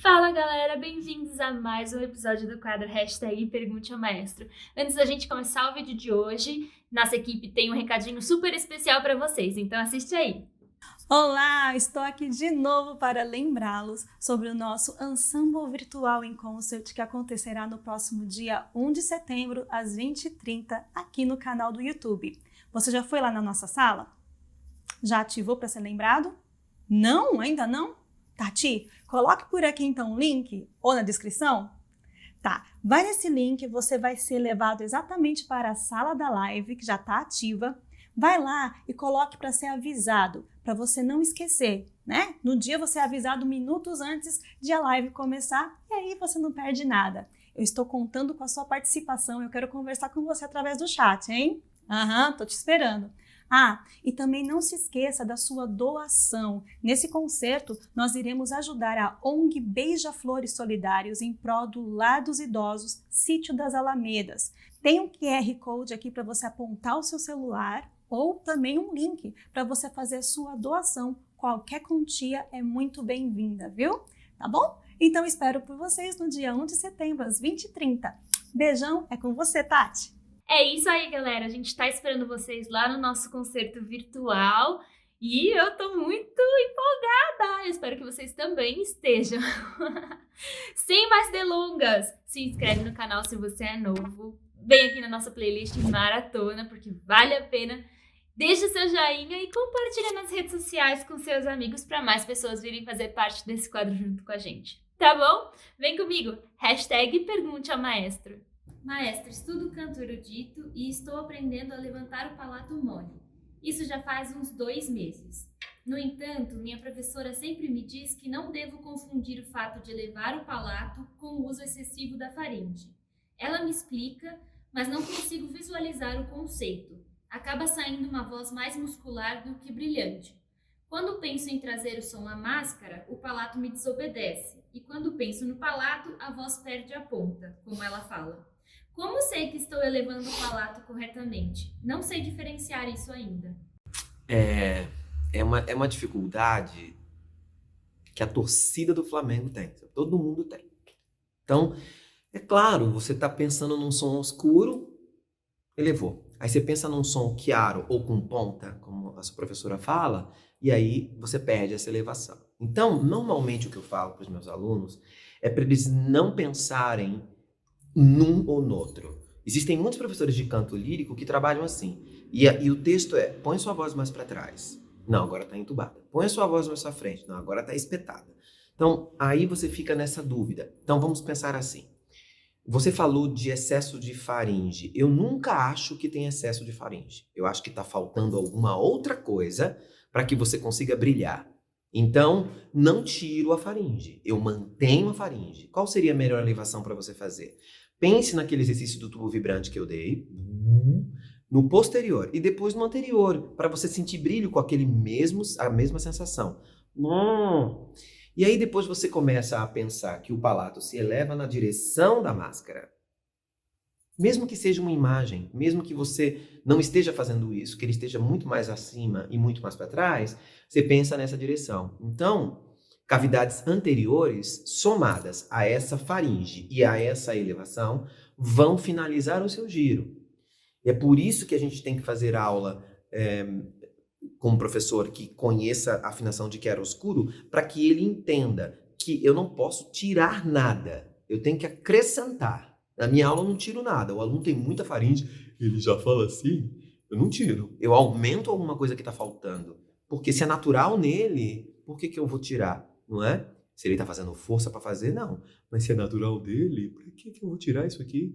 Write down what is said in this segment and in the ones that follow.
Fala galera, bem-vindos a mais um episódio do quadro Hashtag Pergunte ao Maestro. Antes da gente começar o vídeo de hoje, nossa equipe tem um recadinho super especial para vocês, então assiste aí. Olá, estou aqui de novo para lembrá-los sobre o nosso Ensemble Virtual em Concert que acontecerá no próximo dia 1 de setembro, às 20h30, aqui no canal do YouTube. Você já foi lá na nossa sala? Já ativou para ser lembrado? Não? Ainda não? Tati, coloque por aqui então o link ou na descrição. Tá, vai nesse link, você vai ser levado exatamente para a sala da live, que já está ativa. Vai lá e coloque para ser avisado, para você não esquecer, né? No dia você é avisado minutos antes de a live começar e aí você não perde nada. Eu estou contando com a sua participação, eu quero conversar com você através do chat, hein? Tô te esperando. E também não se esqueça da sua doação. Nesse concerto, nós iremos ajudar a ONG Beija-Flores Solidários em prol do Lar dos Idosos, Sítio das Alamedas. Tem um QR Code aqui para você apontar o seu celular ou também um link para você fazer a sua doação. Qualquer quantia é muito bem-vinda, viu? Tá bom? Então espero por vocês no dia 1 de setembro, às 20h30. Beijão, é com você, Tati! É isso aí, galera. A gente tá esperando vocês lá no nosso concerto virtual e eu tô muito empolgada. Eu espero que vocês também estejam. Sem mais delongas, se inscreve no canal se você é novo. Vem aqui na nossa playlist Maratona, porque vale a pena. Deixa seu joinha e compartilha nas redes sociais com seus amigos para mais pessoas virem fazer parte desse quadro junto com a gente. Tá bom? Vem comigo. Hashtag Pergunte ao Maestro. Maestra, estudo canto erudito e estou aprendendo a levantar o palato mole. Isso já faz uns 2 meses. No entanto, minha professora sempre me diz que não devo confundir o fato de elevar o palato com o uso excessivo da faringe. Ela me explica, mas não consigo visualizar o conceito. Acaba saindo uma voz mais muscular do que brilhante. Quando penso em trazer o som à máscara, o palato me desobedece. E quando penso no palato, a voz perde a ponta, como ela fala. Como sei que estou elevando o palato corretamente? Não sei diferenciar isso ainda. É uma dificuldade que a torcida do Flamengo tem. Todo mundo tem. Então, é claro, você está pensando num som escuro, elevou. Aí você pensa num som claro ou com ponta, como a sua professora fala, e aí você perde essa elevação. Então, normalmente o que eu falo para os meus alunos é para eles não pensarem num ou no outro. Existem muitos professores de canto lírico que trabalham assim. E o texto é, põe sua voz mais para trás. Não, agora está entubada. Põe sua voz mais para frente. Não, agora está espetada. Então, aí você fica nessa dúvida. Então, vamos pensar assim. Você falou de excesso de faringe. Eu nunca acho que tem excesso de faringe. Eu acho que está faltando alguma outra coisa para que você consiga brilhar. Então, não tiro a faringe. Eu mantenho a faringe. Qual seria a melhor elevação para você fazer? Pense naquele exercício do tubo vibrante que eu dei, no posterior e depois no anterior, para você sentir brilho com a mesma sensação. E aí depois você começa a pensar que o palato se eleva na direção da máscara. Mesmo que seja uma imagem, mesmo que você não esteja fazendo isso, que ele esteja muito mais acima e muito mais para trás, você pensa nessa direção. Então, cavidades anteriores, somadas a essa faringe e a essa elevação, vão finalizar o seu giro. E é por isso que a gente tem que fazer aula com um professor que conheça a afinação de chiaroscuro, para que ele entenda que eu não posso tirar nada, eu tenho que acrescentar. Na minha aula eu não tiro nada, o aluno tem muita faringe, ele já fala assim, eu não tiro. Eu aumento alguma coisa que está faltando, porque se é natural nele, por que eu vou tirar? Não é? Se ele está fazendo força para fazer, não. Mas se é natural dele, por que eu vou tirar isso aqui?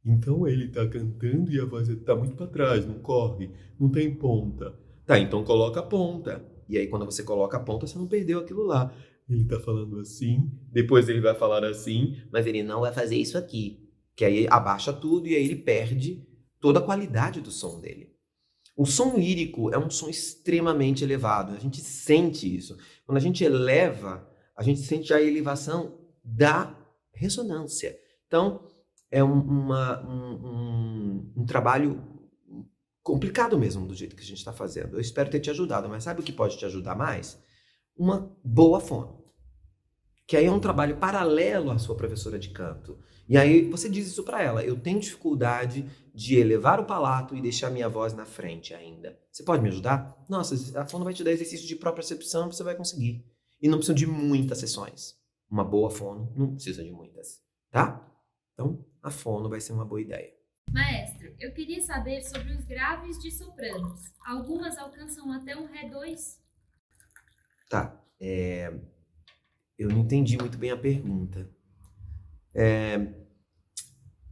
Então ele está cantando e a voz está muito para trás, não corre, não tem ponta. Tá, então coloca a ponta. E aí quando você coloca a ponta, você não perdeu aquilo lá. Ele está falando assim, depois ele vai falar assim, mas ele não vai fazer isso aqui. Que aí abaixa tudo e aí ele perde toda a qualidade do som dele. O som lírico é um som extremamente elevado, a gente sente isso. Quando a gente eleva, a gente sente a elevação da ressonância. Então, é um trabalho complicado mesmo do jeito que a gente está fazendo. Eu espero ter te ajudado, mas sabe o que pode te ajudar mais? Uma boa fono. que aí é um trabalho paralelo à sua professora de canto. E aí você diz isso para ela: eu tenho dificuldade de elevar o palato e deixar minha voz na frente ainda. Você pode me ajudar? Nossa, a fono vai te dar exercício de propriocepção, você vai conseguir. E não precisa de muitas sessões. Uma boa fono não precisa de muitas, tá? Então, a fono vai ser uma boa ideia. Maestro, eu queria saber sobre os graves de sopranos. Algumas alcançam até um Ré2. Tá, eu não entendi muito bem a pergunta.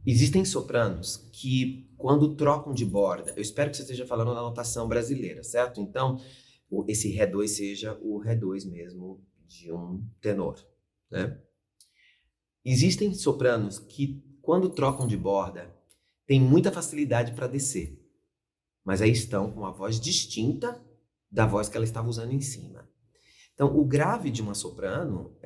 Existem sopranos que, quando trocam de borda, eu espero que você esteja falando na notação brasileira, certo? Então, esse Ré2 seja o Ré2 mesmo de um tenor, né? Existem sopranos que, quando trocam de borda, têm muita facilidade para descer, mas aí estão com uma voz distinta da voz que ela estava usando em cima. Então, o grave de uma soprano,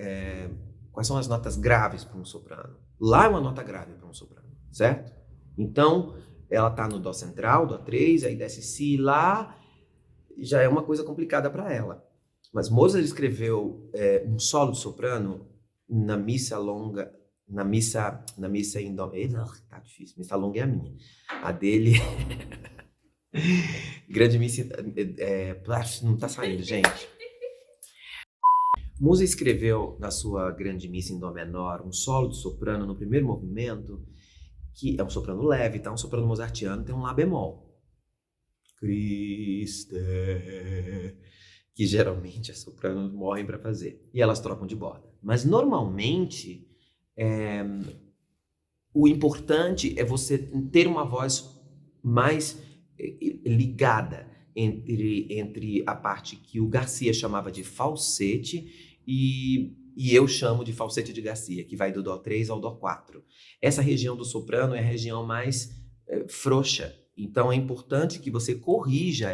quais são as notas graves para um soprano? Lá é uma nota grave para um soprano, certo? Então, ela está no Dó central, Dó 3, aí desce Si, Lá, já é uma coisa complicada para ela. Mas Mozart escreveu um solo de soprano na missa longa, na missa em Dó. Tá difícil, missa longa é a minha. A dele... Grande missa... não tá saindo, gente. Mozart escreveu na sua Grande Missa em Dó menor um solo de soprano no primeiro movimento, que é um soprano leve, tá? Um soprano mozartiano, tem um Lá bemol. Christe, que geralmente as sopranos morrem para fazer. E elas trocam de borda. Mas normalmente, o importante é você ter uma voz mais ligada entre a parte que o Garcia chamava de falsete e eu chamo de falsete de Garcia, que vai do Dó 3 ao Dó 4. Essa região do soprano é a região mais frouxa. Então é importante que você corrija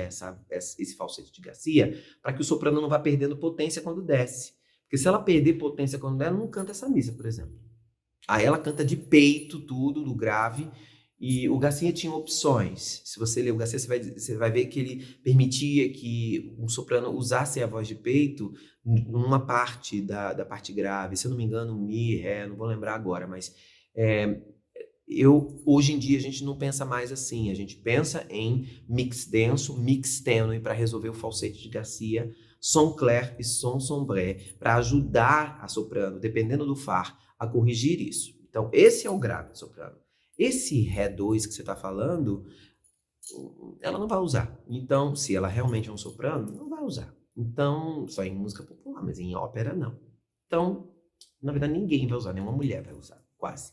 esse falsete de Garcia para que o soprano não vá perdendo potência quando desce. Porque se ela perder potência quando desce, ela não canta essa missa, por exemplo. Aí ela canta de peito tudo, do grave. E o Garcia tinha opções. Se você ler o Garcia, você vai ver que ele permitia que um soprano usasse a voz de peito numa parte da parte grave. Se eu não me engano, Mi, Ré, não vou lembrar agora, mas hoje em dia a gente não pensa mais assim. A gente pensa em mix denso, mix tênue para resolver o falsete de Garcia, som clair e som sombre, para ajudar a soprano, dependendo do Far, a corrigir isso. Então, esse é o grave de soprano. Esse Ré2 que você está falando, ela não vai usar. Então, se ela realmente é um soprano, não vai usar. Então, só em música popular, mas em ópera, não. Então, na verdade, ninguém vai usar, nenhuma mulher vai usar, quase.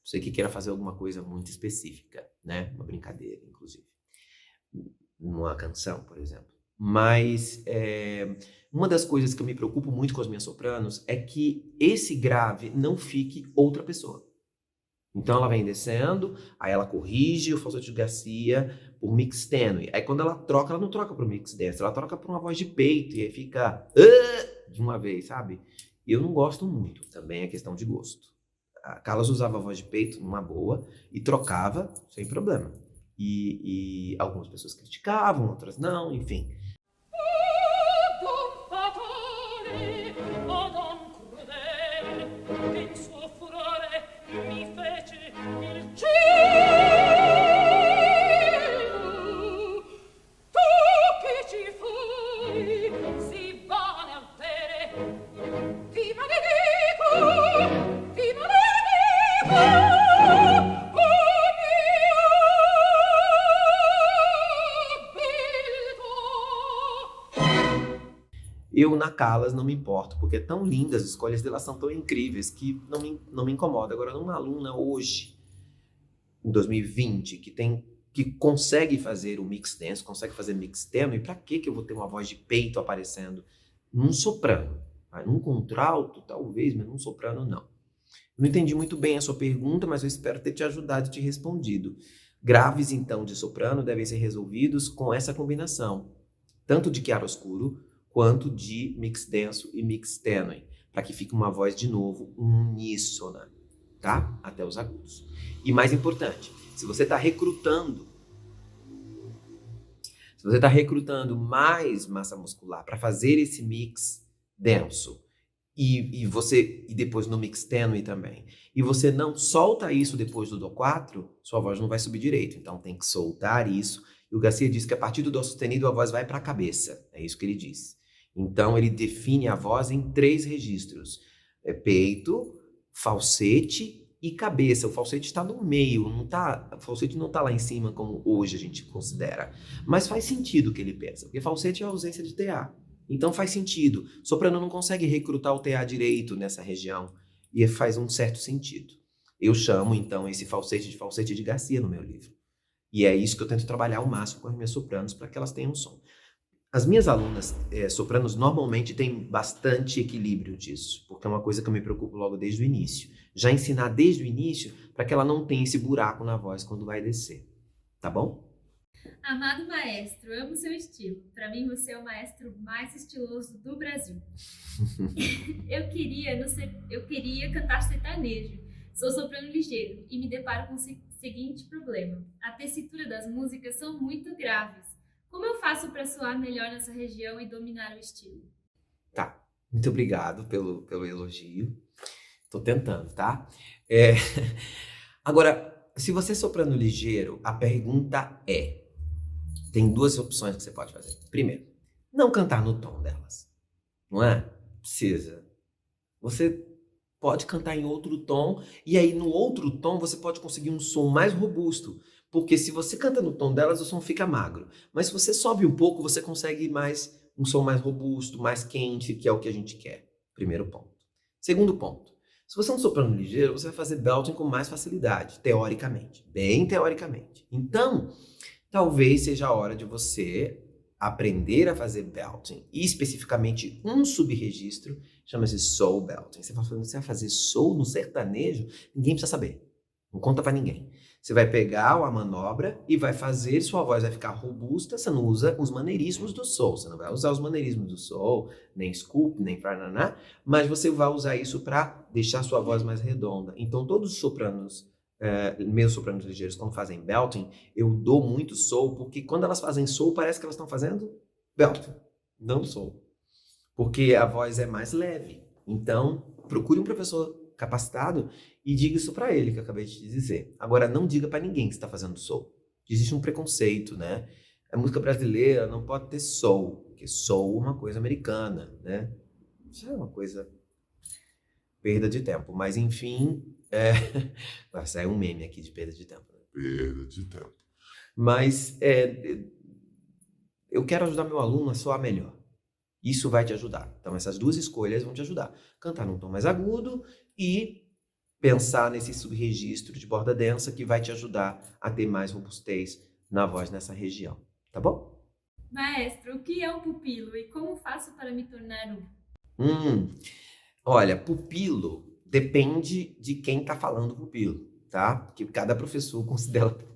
Você que queira fazer alguma coisa muito específica, né? Uma brincadeira, inclusive. Numa canção, por exemplo. Mas uma das coisas que eu me preocupo muito com as minhas sopranos é que esse grave não fique outra pessoa. Então ela vem descendo, aí ela corrige o falsete de Garcia por mix tênue. Aí quando ela troca, ela não troca pro mix denso, ela troca por uma voz de peito e aí fica de uma vez, sabe? E eu não gosto muito, também é questão de gosto. A Carlos usava a voz de peito numa boa e trocava sem problema. E algumas pessoas criticavam, outras não, enfim. Eu, na Calas, não me importo, porque é tão linda, as escolhas delas são tão incríveis que não me incomoda. Agora, numa aluna hoje, em 2020, que consegue fazer o mix denso, consegue fazer mix tênue, pra que eu vou ter uma voz de peito aparecendo num soprano? Num contralto, talvez, mas num soprano, não. Não entendi muito bem a sua pergunta, mas eu espero ter te ajudado e te respondido. Graves, então, de soprano devem ser resolvidos com essa combinação, tanto de chiaroscuro quanto de mix denso e mix tênue, para que fique uma voz, de novo, uníssona, tá? Até os agudos. E mais importante, se você está recrutando mais massa muscular para fazer esse mix denso e depois no mix tênue também, e você não solta isso depois do Dó 4, sua voz não vai subir direito. Então tem que soltar isso. E o Garcia diz que a partir do Dó sustenido a voz vai para a cabeça. É isso que ele diz. Então ele define a voz em 3 registros: peito, falsete e cabeça. O falsete está no meio, o falsete não está lá em cima como hoje a gente considera. Mas faz sentido o que ele pensa, porque falsete é a ausência de TA. Então faz sentido. Soprano não consegue recrutar o TA direito nessa região e faz um certo sentido. Eu chamo então esse falsete de Garcia no meu livro. E é isso que eu tento trabalhar ao máximo com as minhas sopranos para que elas tenham som. As minhas alunas sopranos normalmente têm bastante equilíbrio disso, porque é uma coisa que eu me preocupo logo desde o início. Já ensinar desde o início para que ela não tenha esse buraco na voz quando vai descer. Tá bom? Amado maestro, amo seu estilo. Para mim, você é o maestro mais estiloso do Brasil. Eu queria cantar sertanejo. Sou soprano ligeiro e me deparo com o seguinte problema. A tessitura das músicas são muito graves. Como eu faço para soar melhor nessa região e dominar o estilo? Tá. Muito obrigado pelo elogio. Tô tentando, tá? Agora, se você é soprano ligeiro, a pergunta é... Tem 2 opções que você pode fazer. Primeiro, não cantar no tom delas. Não é? Precisa. Você pode cantar em outro tom, e aí no outro tom você pode conseguir um som mais robusto. Porque se você canta no tom delas, o som fica magro. Mas se você sobe um pouco, você consegue um som mais robusto, mais quente, que é o que a gente quer. Primeiro ponto. Segundo ponto. Se você é um soprano ligeiro, você vai fazer belting com mais facilidade, teoricamente. Bem teoricamente. Então... talvez seja a hora de você aprender a fazer belting. E especificamente um subregistro, chama-se soul belting. Você vai fazer soul no sertanejo, ninguém precisa saber. Não conta pra ninguém. Você vai pegar uma manobra e vai fazer, sua voz vai ficar robusta, você não usa os maneirismos do soul. Você não vai usar os maneirismos do soul, nem scoop, nem prananá, mas você vai usar isso para deixar sua voz mais redonda. Então todos os sopranos... meus sopranos ligeiros, quando fazem belting, eu dou muito soul, porque quando elas fazem soul, parece que elas estão fazendo belting, não soul. Porque a voz é mais leve. Então, procure um professor capacitado e diga isso para ele, que eu acabei de te dizer. Agora, não diga para ninguém que está fazendo soul. Existe um preconceito, né? A música brasileira não pode ter soul, porque soul é uma coisa americana, né? Isso é uma coisa... perda de tempo. Mas, enfim... vai sair um meme aqui de perda de tempo. Né? Perda de tempo. Mas eu quero ajudar meu aluno a soar melhor. Isso vai te ajudar. Então essas 2 escolhas vão te ajudar. Cantar num tom mais agudo e pensar nesse subregistro de borda densa que vai te ajudar a ter mais robustez na voz nessa região. Tá bom? Maestro, o que é um pupilo e como faço para me tornar Olha, pupilo... depende de quem está falando pupilo, tá? Porque cada professor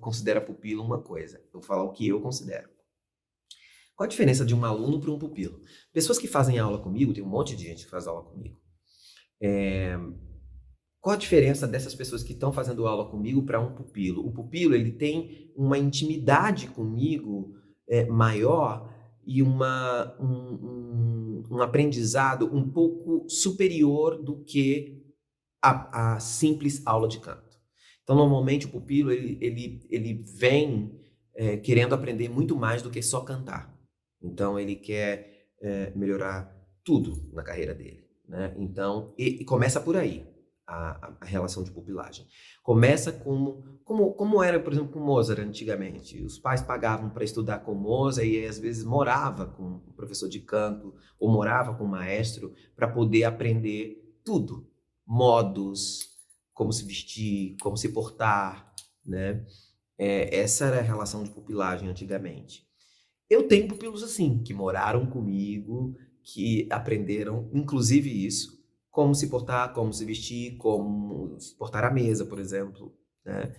considera pupilo uma coisa. Eu vou falar o que eu considero. Qual a diferença de um aluno para um pupilo? Pessoas que fazem aula comigo, tem um monte de gente que faz aula comigo. Qual a diferença dessas pessoas que estão fazendo aula comigo para um pupilo? O pupilo, ele tem uma intimidade comigo maior e um aprendizado um pouco superior do que a simples aula de canto. Então, normalmente, o pupilo, ele vem querendo aprender muito mais do que só cantar. Então, ele quer melhorar tudo na carreira dele, né? Então, e começa por aí, a relação de pupilagem. Começa como era, por exemplo, com Mozart antigamente. Os pais pagavam para estudar com Mozart e, às vezes, morava com um professor de canto ou morava com um maestro para poder aprender tudo. Modos, como se vestir, como se portar, né? Essa era a relação de pupilagem antigamente. Eu tenho pupilos assim, que moraram comigo, que aprenderam, inclusive isso, como se portar, como se vestir, como se portar à mesa, por exemplo, né?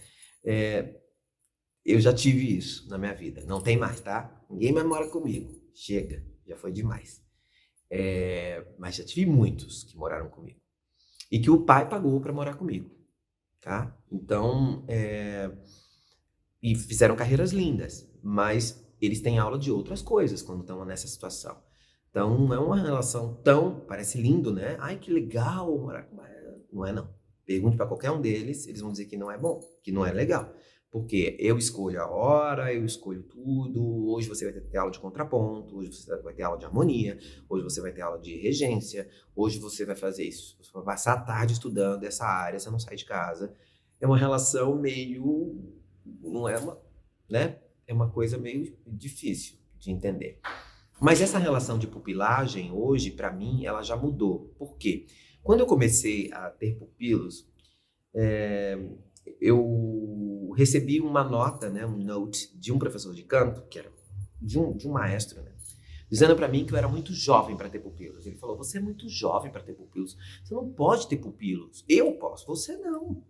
Eu já tive isso na minha vida. Não tem mais, tá? Ninguém mais mora comigo. Chega, já foi demais. Mas já tive muitos que moraram comigo. E que o pai pagou para morar comigo, tá? Então, e fizeram carreiras lindas, mas eles têm aula de outras coisas quando estão nessa situação. Então, não é uma relação tão... Parece lindo, né? Ai, que legal. Não é, não. Pergunte para qualquer um deles, eles vão dizer que não é bom, que não é legal. Porque eu escolho a hora, eu escolho tudo. Hoje você vai ter aula de contraponto, hoje você vai ter aula de harmonia, hoje você vai ter aula de regência, hoje você vai fazer isso. Você vai passar a tarde estudando essa área, você não sai de casa. É uma relação meio... Não é uma... né? É uma coisa meio difícil de entender. Mas essa relação de pupilagem, hoje, para mim, ela já mudou. Por quê? Quando eu comecei a ter pupilos, eu recebi uma nota, né, um note de um professor de canto, que era de um maestro, né, dizendo para mim que eu era muito jovem para ter pupilos. Ele falou, você é muito jovem para ter pupilos, você não pode ter pupilos. Eu posso, você não.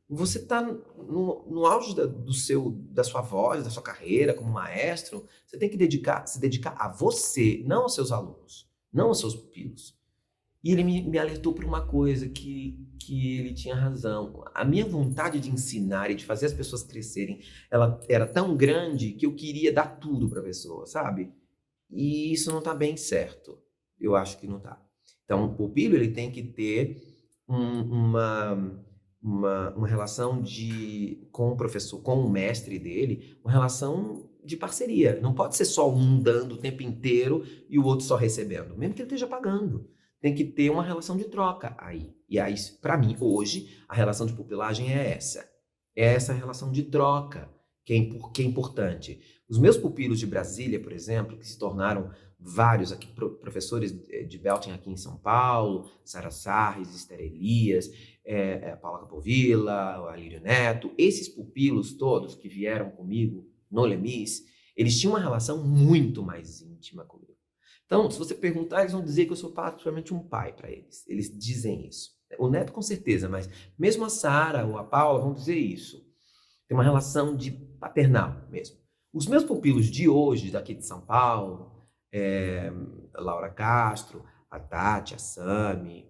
Você está no auge da sua voz, da sua carreira como maestro, você tem que se dedicar a você, não aos seus alunos, não aos seus pupilos. E ele me alertou para uma coisa que ele tinha razão. A minha vontade de ensinar e de fazer as pessoas crescerem, ela era tão grande que eu queria dar tudo para a pessoa, sabe? E isso não está bem certo. Eu acho que não está. Então, o pupilo ele tem que ter uma relação com o professor, com o mestre dele, uma relação de parceria. Não pode ser só um dando o tempo inteiro e o outro só recebendo, mesmo que ele esteja pagando. Tem que ter uma relação de troca aí. E aí, para mim, hoje, a relação de pupilagem é essa. É essa relação de troca que é importante. Os meus pupilos de Brasília, por exemplo, que se tornaram vários aqui, professores de Belting aqui em São Paulo, Sara Sarres, Esther Elias, Paula Capovilla, Alírio Neto, esses pupilos todos que vieram comigo no Lemis, eles tinham uma relação muito mais íntima comigo. Então, se você perguntar, eles vão dizer que eu sou praticamente um pai para eles. Eles dizem isso. O Neto com certeza, mas mesmo a Sara ou a Paula vão dizer isso. Tem uma relação de paternal mesmo. Os meus pupilos de hoje, daqui de São Paulo, a Laura Castro, a Tati, a Sami,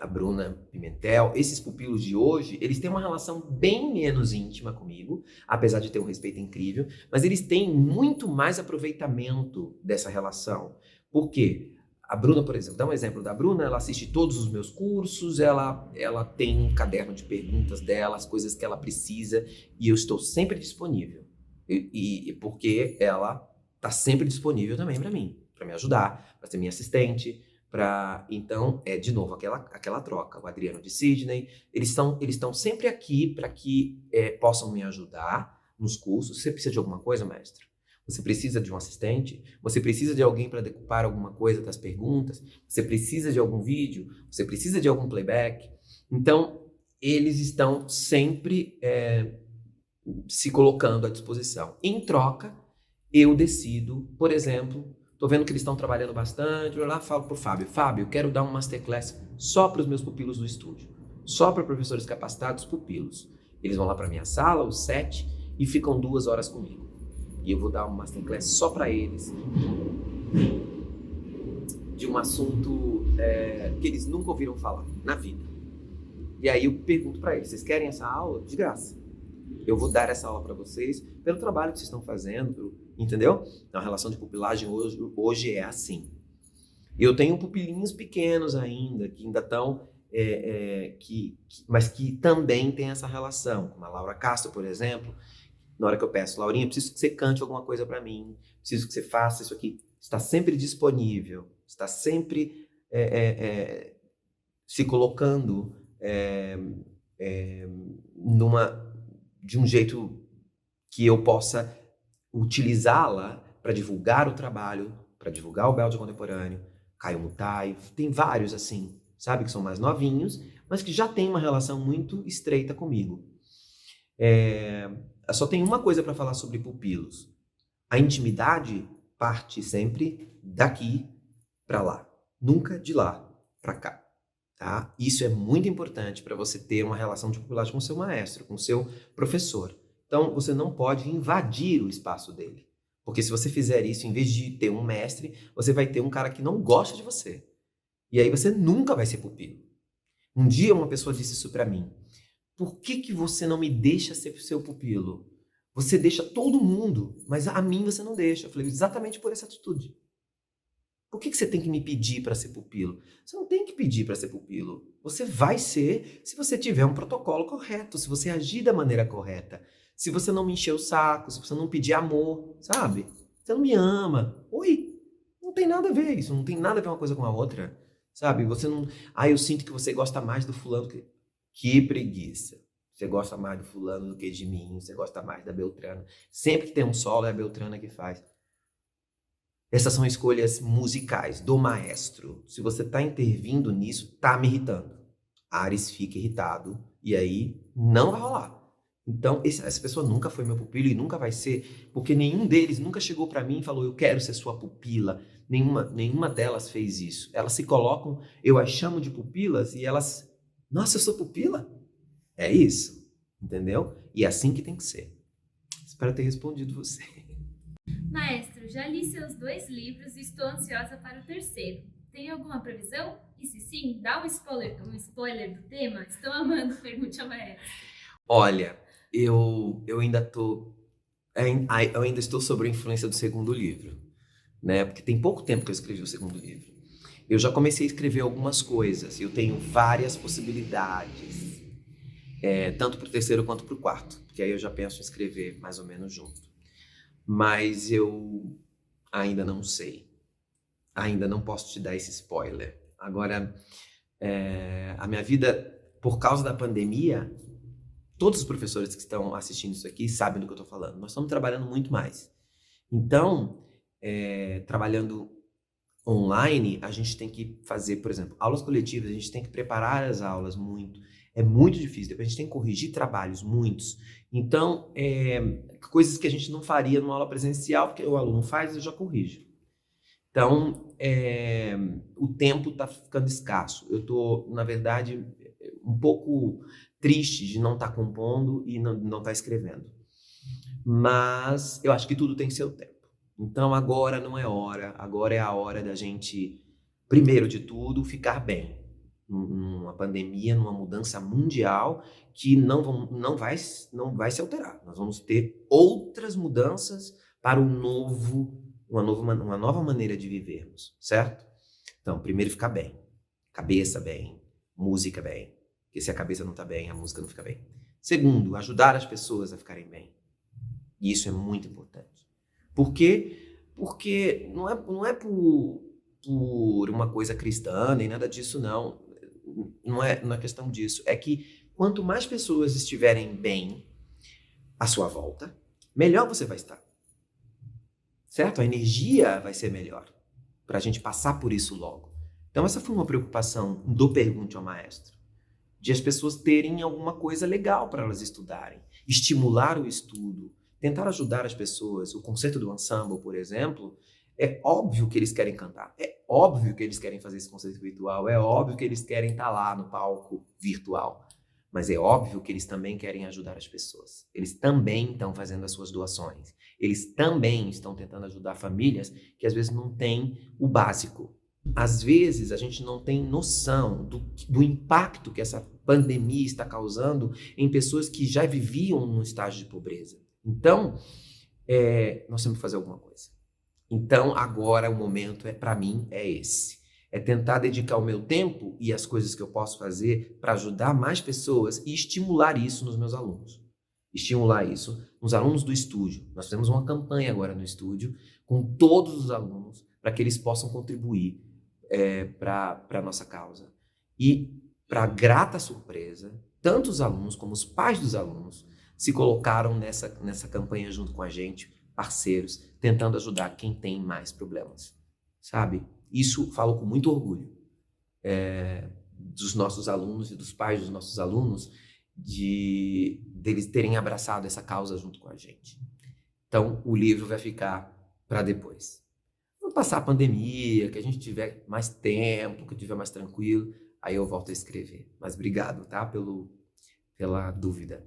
a Bruna Pimentel, esses pupilos de hoje, eles têm uma relação bem menos íntima comigo, apesar de ter um respeito incrível, mas eles têm muito mais aproveitamento dessa relação. Por quê? A Bruna, por exemplo, dá um exemplo da Bruna, ela assiste todos os meus cursos, ela tem um caderno de perguntas dela, as coisas que ela precisa, e eu estou sempre disponível. E porque ela está sempre disponível também para mim, para me ajudar, para ser minha assistente, então, de novo, aquela troca. O Adriano de Sydney, eles estão sempre aqui para que possam me ajudar nos cursos. Você precisa de alguma coisa, mestre? Você precisa de um assistente? Você precisa de alguém para decupar alguma coisa das perguntas? Você precisa de algum vídeo? Você precisa de algum playback? Então, eles estão sempre se colocando à disposição. Em troca, eu decido, por exemplo... Tô vendo que eles estão trabalhando bastante, eu lá falo pro Fábio, eu quero dar um masterclass só para os meus pupilos do estúdio, só para professores capacitados pupilos. Eles vão lá para minha sala, os 7, e ficam 2 horas comigo. E eu vou dar um masterclass só para eles, de um assunto que eles nunca ouviram falar na vida. E aí eu pergunto para eles, vocês querem essa aula? De graça. Eu vou dar essa aula para vocês pelo trabalho que vocês estão fazendo, entendeu? Então, a relação de pupilagem hoje é assim. Eu tenho pupilinhos pequenos ainda, que ainda estão, mas que também tem essa relação. Como a Laura Castro, por exemplo, na hora que eu peço, Laurinha, preciso que você cante alguma coisa para mim, preciso que você faça isso aqui. Está sempre disponível, está sempre se colocando de um jeito que eu possa utilizá-la para divulgar o trabalho, para divulgar o Belting contemporâneo, Caio Mutai, tem vários assim, sabe, que são mais novinhos, mas que já tem uma relação muito estreita comigo. Só tem uma coisa para falar sobre pupilos. A intimidade parte sempre daqui para lá, nunca de lá para cá. Tá? Isso é muito importante para você ter uma relação de pupilagem com o seu maestro, com o seu professor. Então, você não pode invadir o espaço dele. Porque se você fizer isso, em vez de ter um mestre, você vai ter um cara que não gosta de você. E aí você nunca vai ser pupilo. Um dia uma pessoa disse isso para mim. Por que você não me deixa ser seu pupilo? Você deixa todo mundo, mas a mim você não deixa. Eu falei, exatamente por essa atitude. Por que você tem que me pedir para ser pupilo? Você não tem que pedir para ser pupilo. Você vai ser se você tiver um protocolo correto, se você agir da maneira correta. Se você não me encher o saco, se você não pedir amor, sabe? Você não me ama. Oi, não tem nada a ver isso, não tem nada a ver uma coisa com a outra, sabe? Você não... eu sinto que você gosta mais do fulano que... Que preguiça. Você gosta mais do fulano do que de mim, você gosta mais da Beltrana. Sempre que tem um solo, é a Beltrana que faz. Essas são escolhas musicais do maestro. Se você está intervindo nisso, tá me irritando. Ares fica irritado e aí não vai rolar. Então, essa pessoa nunca foi meu pupilo e nunca vai ser, porque nenhum deles nunca chegou para mim e falou, eu quero ser sua pupila. Nenhuma delas fez isso. Elas se colocam, eu as chamo de pupilas e elas, nossa, eu sou pupila? É isso, entendeu? E é assim que tem que ser. Espero ter respondido você. Maestro, já li seus 2 livros e estou ansiosa para o 3º. Tem alguma previsão? E se sim, dá um spoiler do tema? Estou amando, pergunte ao maestro. Olha, eu ainda estou sob a influência do 2º livro, né? Porque tem pouco tempo que eu escrevi o 2º livro. Eu já comecei a escrever algumas coisas, eu tenho várias possibilidades, tanto para o 3º quanto para o 4º, porque aí eu já penso em escrever mais ou menos junto. Mas eu ainda não sei. Ainda não posso te dar esse spoiler. Agora, a minha vida, por causa da pandemia, todos os professores que estão assistindo isso aqui sabem do que eu estou falando. Nós estamos trabalhando muito mais. Então, trabalhando online, a gente tem que fazer, por exemplo, aulas coletivas, a gente tem que preparar as aulas muito. É muito difícil, depois a gente tem que corrigir trabalhos, muitos. Então, coisas que a gente não faria numa aula presencial, porque o aluno faz e eu já corrijo. Então, o tempo está ficando escasso. Eu estou, na verdade, um pouco triste de não estar compondo e não estar escrevendo. Mas eu acho que tudo tem seu tempo. Então, agora não é hora. Agora é a hora da gente, primeiro de tudo, ficar bem. Numa pandemia, numa mudança mundial que não vai se alterar. Nós vamos ter outras mudanças para uma nova maneira de vivermos, certo? Então, primeiro ficar bem. Cabeça bem, música bem. Porque se a cabeça não está bem, a música não fica bem. Segundo, ajudar as pessoas a ficarem bem. E isso é muito importante. Por quê? Porque não é por uma coisa cristã, nem nada disso, não. Não é questão disso. É que quanto mais pessoas estiverem bem à sua volta, melhor você vai estar. Certo? A energia vai ser melhor para a gente passar por isso logo. Então essa foi uma preocupação do Pergunte ao Maestro. De as pessoas terem alguma coisa legal para elas estudarem. Estimular o estudo. Tentar ajudar as pessoas. O concerto do ensemble, por exemplo, é óbvio que eles querem cantar. É óbvio que eles querem fazer esse concerto virtual. É óbvio que eles querem estar lá no palco virtual. Mas é óbvio que eles também querem ajudar as pessoas. Eles também estão fazendo as suas doações. Eles também estão tentando ajudar famílias que às vezes não têm o básico. Às vezes a gente não tem noção do impacto que essa pandemia está causando em pessoas que já viviam num estágio de pobreza. Então, nós temos que fazer alguma coisa. Então, agora o momento, para mim, é esse. É tentar dedicar o meu tempo e as coisas que eu posso fazer para ajudar mais pessoas e estimular isso nos meus alunos. Estimular isso nos alunos do estúdio. Nós fizemos uma campanha agora no estúdio com todos os alunos para que eles possam contribuir para a nossa causa. E, para grata surpresa, tanto os alunos como os pais dos alunos se colocaram nessa campanha junto com a gente, parceiros, tentando ajudar quem tem mais problemas, sabe? Isso falo com muito orgulho dos nossos alunos e dos pais dos nossos alunos, deles terem abraçado essa causa junto com a gente. Então, o livro vai ficar para depois. Vamos passar a pandemia, que a gente tiver mais tempo, que tiver mais tranquilo, aí eu volto a escrever. Mas obrigado, tá? Pela dúvida.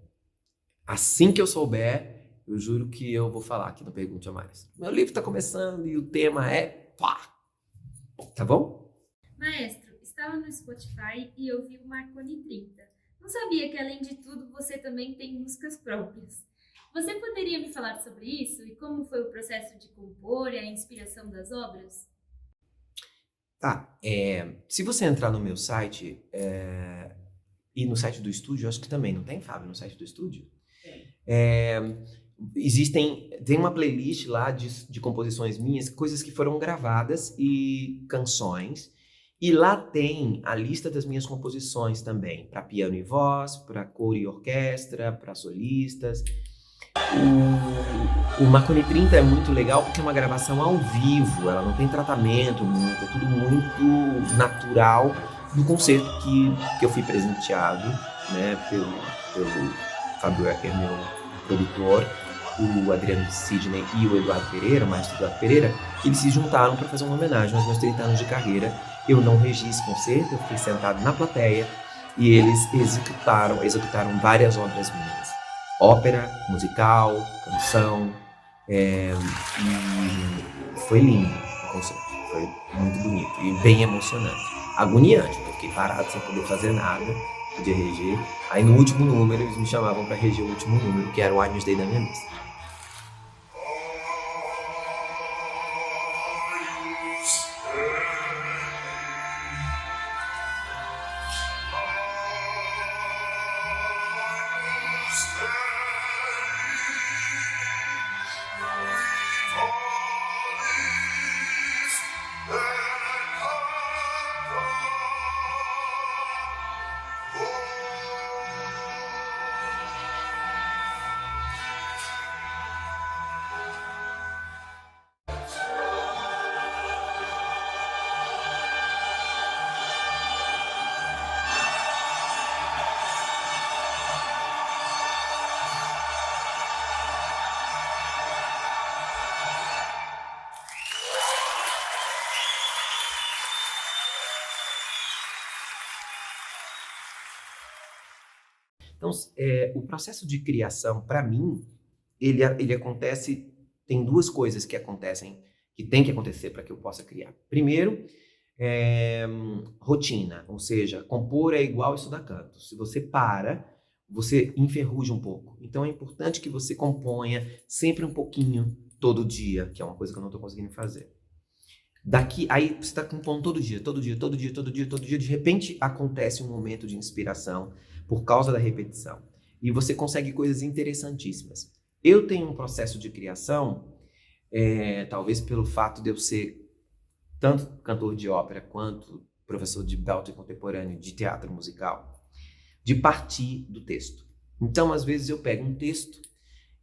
Assim que eu souber, eu juro que eu vou falar aqui no Pergunte ao Maestro. Meu livro está começando e o tema é pá! Tá bom? Maestro, estava no Spotify e ouvi o Marconi 30. Não sabia que, além de tudo, você também tem músicas próprias. Você poderia me falar sobre isso e como foi o processo de compor e a inspiração das obras? Tá, se você entrar no meu site e no site do estúdio, acho que também, não tem, Fábio, no site do estúdio? É, tem uma playlist lá de composições minhas, coisas que foram gravadas e canções, e lá tem a lista das minhas composições também, para piano e voz, para coro e orquestra, para solistas. O Marconi 30 é muito legal porque é uma gravação ao vivo, ela não tem tratamento muito, é tudo muito natural do concerto que eu fui presenteado, né, pelo Fábio Ecker, meu produtor, o Adriano Sidney e o Eduardo Pereira, o maestro Eduardo Pereira. Eles se juntaram para fazer uma homenagem aos meus 30 anos de carreira. Eu não regi esse concerto, eu fiquei sentado na plateia e eles executaram várias obras minhas. Ópera, musical, canção, e foi lindo o concerto, foi muito bonito e bem emocionante. Agoniante, porque eu fiquei parado sem poder fazer nada, podia reger. Aí no último número eles me chamavam para reger o último número, que era o Agnus Dei da minha missa. Então, o processo de criação, para mim, ele acontece, tem duas coisas que acontecem, que tem que acontecer para que eu possa criar. Primeiro, rotina, ou seja, compor é igual estudar canto. Se você para, você enferruja um pouco. Então, é importante que você componha sempre um pouquinho, todo dia, que é uma coisa que eu não estou conseguindo fazer. Aí você está compondo todo dia, de repente acontece um momento de inspiração, por causa da repetição. E você consegue coisas interessantíssimas. Eu tenho um processo de criação, talvez pelo fato de eu ser tanto cantor de ópera quanto professor de belting contemporâneo, de teatro musical, de partir do texto. Então, às vezes, eu pego um texto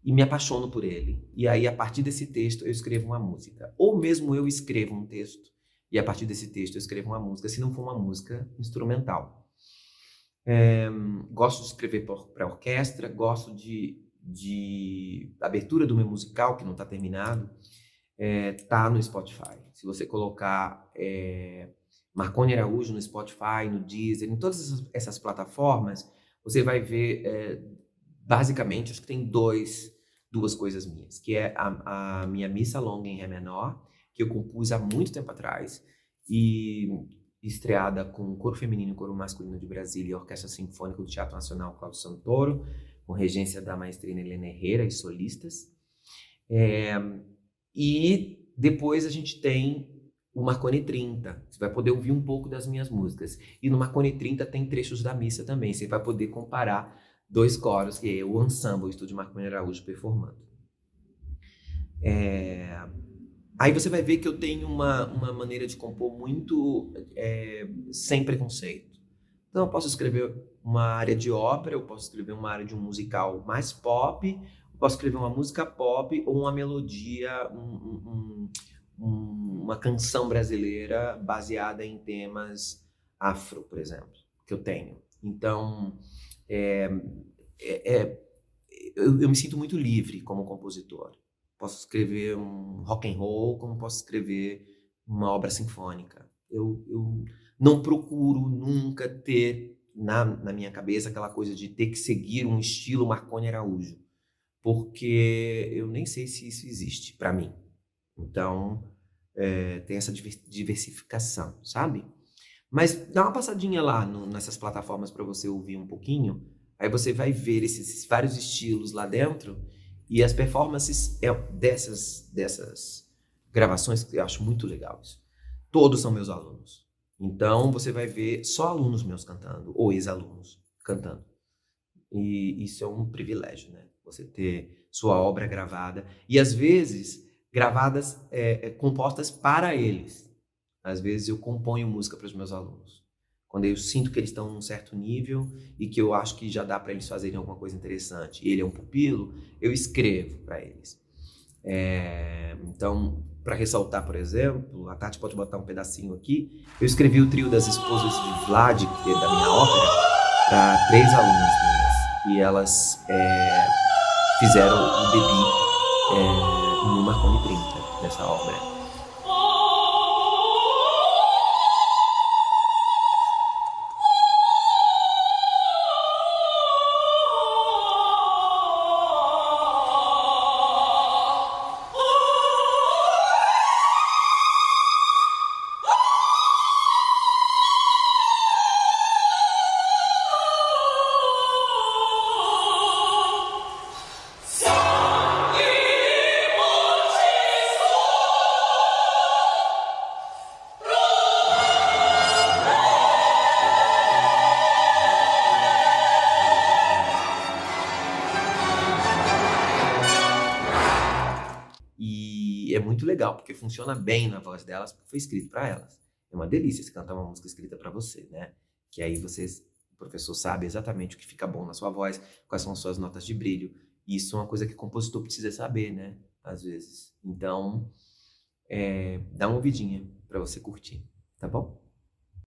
e me apaixono por ele. E aí, a partir desse texto, eu escrevo uma música. Ou mesmo eu escrevo um texto e a partir desse texto eu escrevo uma música, se não for uma música instrumental. Gosto de escrever para orquestra, gosto de abertura do meu musical, que não está terminado, tá no Spotify. Se você colocar Marconi Araújo no Spotify, no Deezer, em todas essas plataformas, você vai ver, basicamente, acho que tem duas coisas minhas, que é a minha missa longa em Ré menor, que eu compus há muito tempo atrás, e estreada com o Coro Feminino e Coro Masculino de Brasília e a Orquestra Sinfônica do Teatro Nacional Cláudio Santoro, com regência da maestrina Helena Herrera e solistas. E depois a gente tem o Marconi 30. Você vai poder ouvir um pouco das minhas músicas. E no Marconi 30 tem trechos da missa também. Você vai poder comparar dois coros, que é o ensemble, o Estúdio Marconi Araújo performando. Aí você vai ver que eu tenho uma maneira de compor muito sem preconceito. Então eu posso escrever uma área de ópera, eu posso escrever uma área de um musical mais pop, eu posso escrever uma música pop ou uma melodia, uma canção brasileira baseada em temas afro, por exemplo, que eu tenho. Então, eu me sinto muito livre como compositor. Posso escrever um rock and roll, como posso escrever uma obra sinfônica. Eu não procuro nunca ter na minha cabeça aquela coisa de ter que seguir um estilo Marconi Araújo, porque eu nem sei se isso existe para mim. Então, tem essa diversificação, sabe? Mas dá uma passadinha lá nessas plataformas para você ouvir um pouquinho, aí você vai ver esses vários estilos lá dentro. E as performances dessas gravações, eu acho muito legal isso. todos são meus alunos. Então, você vai ver só alunos meus cantando, ou ex-alunos cantando. E isso é um privilégio, né? Você ter sua obra gravada. E, às vezes, gravadas, compostas para eles. Às vezes, eu componho música para os meus alunos. Quando eu sinto que eles estão num certo nível e que eu acho que já dá para eles fazerem alguma coisa interessante, e ele é um pupilo, eu escrevo para eles. Então, para ressaltar, por exemplo, a Tati pode botar um pedacinho aqui, eu escrevi o trio das esposas de Vlad, que é da minha ópera, para 3 alunas minhas. E elas fizeram o debut no Marconi 30, dessa obra. E é muito legal, porque funciona bem na voz delas, porque foi escrito para elas. É uma delícia você cantar uma música escrita para você, né? Que aí o professor sabe exatamente o que fica bom na sua voz, quais são as suas notas de brilho. E isso é uma coisa que o compositor precisa saber, né? Às vezes. Então, dá uma ouvidinha para você curtir, tá bom?